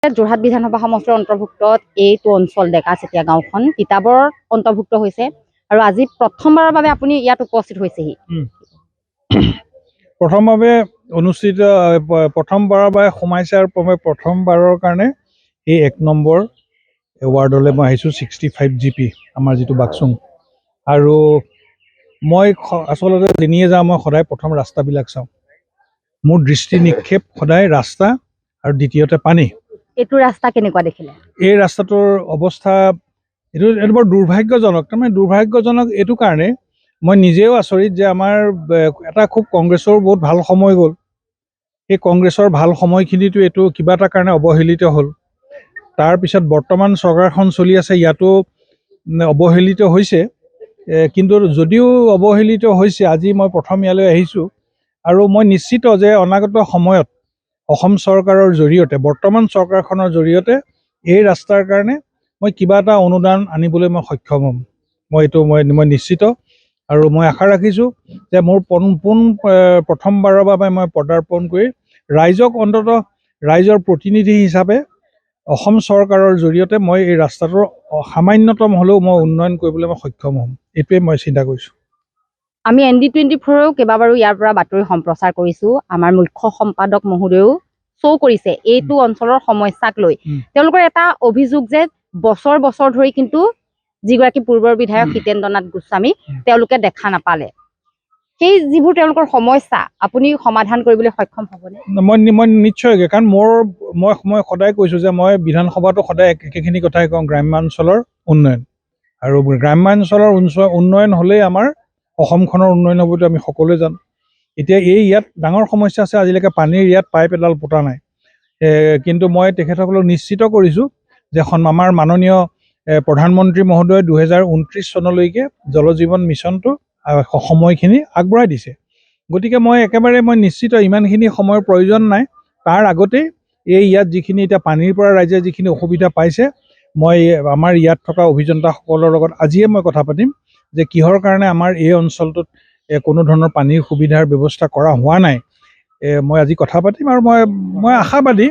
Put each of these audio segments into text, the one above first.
যোৰহাট বিধানসভা সমষ্টিৰ অন্তৰ্ভুক্ত এইটো অঞ্চল ডেকাচেতিয়া গাঁওখন তিতাবৰৰ অন্তৰ্ভুক্ত হৈছে আৰু আজি প্ৰথমবাৰৰ বাবে আপুনি ইয়াত উপস্থিত হৈছেহি। প্ৰথমভাৱে অনুষ্ঠিত প্ৰথমবাৰৰ বাবে সোমাইছে আৰু প্ৰথমবাৰৰ কাৰণে এই 1 নম্বৰ ৱাৰ্ডলৈ মই আহিছোঁ 65 GP আমাৰ যিটো বাক্সুং। আৰু মই আচলতে যেনিয়ে যাওঁ মই সদায় প্ৰথম ৰাস্তাবিলাক চাওঁ। মোৰ দৃষ্টি নিক্ষেপ সদায় ৰাস্তা আৰু দ্বিতীয়তে পানী। এইটো ৰাস্তা কেনেকুৱা দেখিলে? এই ৰাস্তাটোৰ অৱস্থা এইটো বৰ দুৰ্ভাগ্যজনক। তাৰমানে দুৰ্ভাগ্যজনক এইটো কাৰণে মই নিজেও আচৰিত যে আমাৰ এটা খুব কংগ্ৰেছৰ বহুত ভাল সময় গ'ল। এই কংগ্ৰেছৰ ভাল সময়খিনিতো এইটো কিবা এটা কাৰণে অৱহেলিত হ'ল। তাৰপিছত বৰ্তমান চৰকাৰখন চলি আছে, ইয়াতো অৱহেলিত হৈছে। কিন্তু যদিও অৱহেলিত হৈছে, আজি মই প্ৰথম ইয়ালৈ আহিছোঁ আৰু মই নিশ্চিত যে অনাগত সময়ত অসম চৰকাৰৰ জৰিয়তে বৰ্তমান চৰকাৰখনৰ জৰিয়তে এই ৰাস্তাৰ কাৰণে মই কিবা এটা অনুদান আনিবলৈ মই সক্ষম হ'ম। মই নিশ্চিত আৰু মই আশা ৰাখিছোঁ যে মোৰ প্ৰথমবাৰৰ বাবে মই পদাৰ্পণ কৰি ৰাইজক অন্ততঃ ৰাইজৰ প্ৰতিনিধি হিচাপে অসম চৰকাৰৰ জৰিয়তে মই এই ৰাস্তাটোৰ সামান্যতম হ'লেও মই উন্নয়ন কৰিবলৈ মই সক্ষম হ'ম, এইটোৱে মই চিন্তা কৰিছোঁ। আমি ND24ও কেইবাবাৰো ইয়াৰ পৰা বাতৰি সম্প্ৰচাৰ কৰিছোঁ। আমাৰ মুখ্য সম্পাদক মহোদয়েও শ্ব' কৰিছে এইটো অঞ্চলৰ সমস্যাক লৈ। তেওঁলোকৰ এটা অভিযোগ যে বছৰ বছৰ ধৰি কিন্তু যিগৰাকী পূৰ্বৰ বিধায়ক হিতেন্দ্ৰ নাথ গোস্বামী তেওঁলোকে দেখা নাপালে। সেই যিবোৰ তেওঁলোকৰ সমস্যা আপুনি সমাধান কৰিবলৈ সক্ষম হ'বনে? মই নিশ্চয়কৈ, কাৰণ মই সদায় কৈছোঁ যে মই বিধানসভাটো সদায় একেখিনি কথাই কওঁ, গ্ৰাম্যাঞ্চলৰ উন্নয়ন। আৰু গ্ৰাম্যাঞ্চলৰ উন্নয়ন হ'লেই আমাৰ অসমখনৰ উন্নয়ন হ'বতো আমি সকলোৱে জানো। এতিয়া ইয়াত ডাঙৰ সমস্যা আছে, আজিলৈকে পানীৰ ইয়াত পাইপ এডাল পোতা নাই। কিন্তু মই তেখেতসকলক নিশ্চিত কৰিছোঁ যে আমাৰ মাননীয় প্ৰধানমন্ত্ৰী মহোদয়ে 2029 চনলৈকে জল জীৱন মিছনটো সময়খিনি আগবঢ়াই দিছে। গতিকে মই নিশ্চিত ইমানখিনি সময়ৰ প্ৰয়োজন নাই। তাৰ আগতেই ইয়াত যিখিনি এতিয়া পানীৰ পৰা ৰাইজে যিখিনি অসুবিধা পাইছে, মই আমাৰ ইয়াত থকা অভিযন্তাসকলৰ লগত আজিয়ে মই কথা পাতিম যে কিহৰ কাৰণে আমাৰ এই অঞ্চলটোত কোনো ধৰণৰ পানীৰ সুবিধাৰ ব্যৱস্থা কৰা হোৱা নাই। মই আজি কথা পাতিম আৰু মই আশাবাদী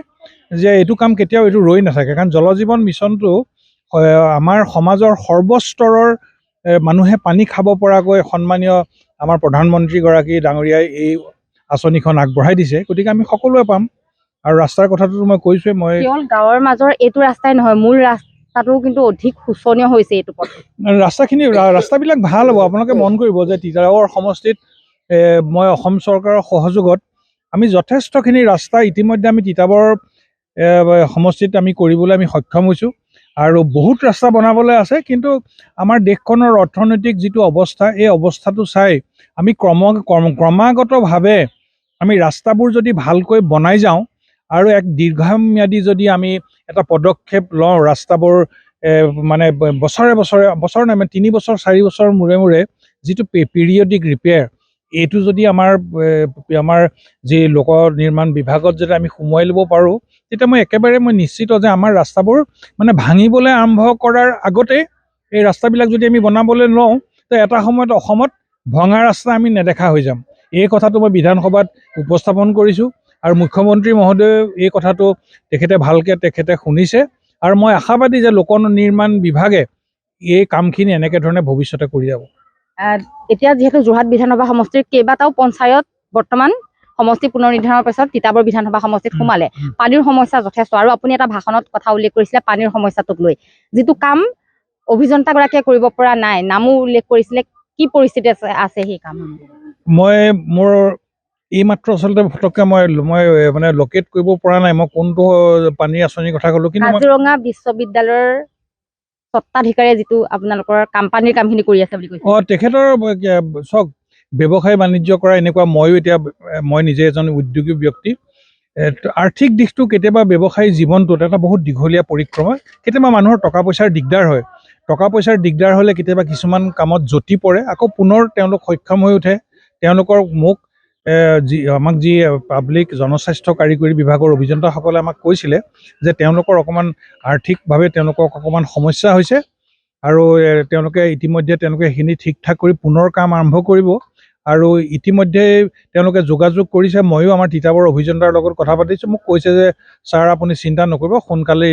যে এইটো কাম কেতিয়াও ৰৈ নাথাকে। কাৰণ জল জীৱন মিছনটো আমাৰ সমাজৰ সৰ্বস্তৰৰ মানুহে পানী খাব পৰাকৈ সন্মানীয় আমাৰ প্ৰধানমন্ত্ৰীগৰাকী ডাঙৰীয়াই এই আঁচনিখন আগবঢ়াই দিছে। গতিকে আমি সকলোৱে পাম। আৰু ৰাস্তাৰ কথাটো মই কৈছোৱে, মই কেৱল গাঁৱৰ মাজৰ এইটো ৰাস্তাই নহয়, মূল ৰাস্তাটো কিন্তু অধিক শোচনীয় হৈছে। এইটো ৰাস্তাবিলাক ভাল হ'ব। আপোনালোকে মন কৰিব যে তিতাবৰ সমষ্টিত মই অসম চৰকাৰৰ সহযোগত আমি যথেষ্টখিনি ৰাস্তা ইতিমধ্যে আমি তিতাবৰ সমষ্টিত আমি কৰিবলৈ আমি সক্ষম হৈছোঁ আৰু বহুত ৰাস্তা বনাবলৈ আছে। কিন্তু আমাৰ দেশখনৰ অৰ্থনৈতিক যিটো অৱস্থা, এই অৱস্থাটো চাই আমি ক্ৰমাগতভাৱে আমি ৰাস্তাবোৰ যদি ভালকৈ বনাই যাওঁ আৰু এক দীৰ্ঘম্যাদী যদি আমি এটা পদক্ষেপ লওঁ, ৰাস্তাবোৰ মানে বছৰ নাই, 3 বছৰ 4 বছৰ মূৰে যিটো পিৰিয়ডিক ৰিপেয়াৰ, এইটো যদি আমাৰ যি লোক নিৰ্মাণ বিভাগত যদি আমি সোমোৱাই ল'ব পাৰোঁ, তেতিয়া মই নিশ্চিত যে আমাৰ ৰাস্তাবোৰ মানে ভাঙিবলৈ আৰম্ভ কৰাৰ আগতেই এই ৰাস্তাবিলাক যদি আমি বনাবলৈ লওঁ, তো এটা সময়ত অসমত ভঙা ৰাস্তা আমি নেদেখা হৈ যাম। এই কথাটো মই বিধানসভাত উপস্থাপন কৰিছোঁ আৰু মুখ্যমন্ত্ৰী মহোদয়েও এই কথাটো তেখেতে শুনিছে। আৰু মই আশাবাদী যে লোক নিৰ্মাণ বিভাগে এই কামখিনি এনেকে ধৰণে ভৱিষ্যতে কৰি যাব। এতিয়া যিহেতু যোৰহাট বিধানসভা সমষ্টিৰ কেইবাটাও পঞ্চায়ত বৰ্তমান সমষ্টি পুনৰ নিৰ্ধাৰণৰ পিছত তিতাবৰ বিধানসভা সমষ্টিত সোমালে, পানীৰ সমস্যা যথেষ্ট। আৰু আপুনি এটা ভাষণত কথা উল্লেখ কৰিছিলে পানীৰ সমস্যাটোক লৈ, যিটো কাম অভিযন্তাগৰাকীয়ে কৰিব পৰা নাই, নামো উল্লেখ কৰিছিলে। কি পৰিস্থিতি আছে সেই কাম? মোৰ এইমাত্ৰ আচলতে ফটককৈ মই মানে লোকেট কৰিব পৰা নাই মই কোনটো পানীৰ আঁচনিৰ কথা ক'লো। কিন্তু কাজিৰঙা বিশ্ববিদ্যালয়ৰ স্বত্বাধিকাৰীয়ে যিটো আপোনালোকৰ পানীৰ কামখিনি কৰি আছে বুলি কৈছে। তেখেতৰ চাওক, ব্যৱসায় বাণিজ্য কৰা এনেকুৱা মই নিজে এজন উদ্যোগী ব্যক্তি। আৰ্থিক দিশটো কেতিয়াবা ব্যৱসায়ী জীৱনটোত এটা বহুত দীঘলীয়া পৰিক্ৰমা। কেতিয়াবা মানুহৰ টকা পইচাৰ দিগদাৰ হয়। টকা পইচাৰ দিগদাৰ হ'লে কেতিয়াবা কিছুমান কামত জটি পৰে, আকৌ পুনৰ তেওঁলোক সক্ষম হৈ উঠে। তেওঁলোকৰ আমাক যি পাব্লিক জনস্বাস্থ্য কাৰিকৰী বিভাগৰ অভিযন্তাসকলে আমাক কৈছিলে যে তেওঁলোকৰ অকণমান আৰ্থিকভাৱে তেওঁলোকৰ অকণমান সমস্যা হৈছে আৰু তেওঁলোকে ইতিমধ্যে সেইখিনি ঠিক ঠাক কৰি পুনৰ কাম আৰম্ভ কৰিব। আৰু ইতিমধ্যে তেওঁলোকে যোগাযোগ কৰিছে। ময়ো আমাৰ তিতাবৰ অভিযন্তাৰ লগত কথা পাতিছোঁ। মোক কৈছে যে ছাৰ আপুনি চিন্তা নকৰিব, সোনকালে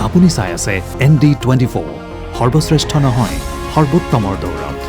আপুনি চাই আছে ND24, সৰ্বশ্ৰেষ্ঠ নহয় সৰ্বোত্তমৰ দৌৰত।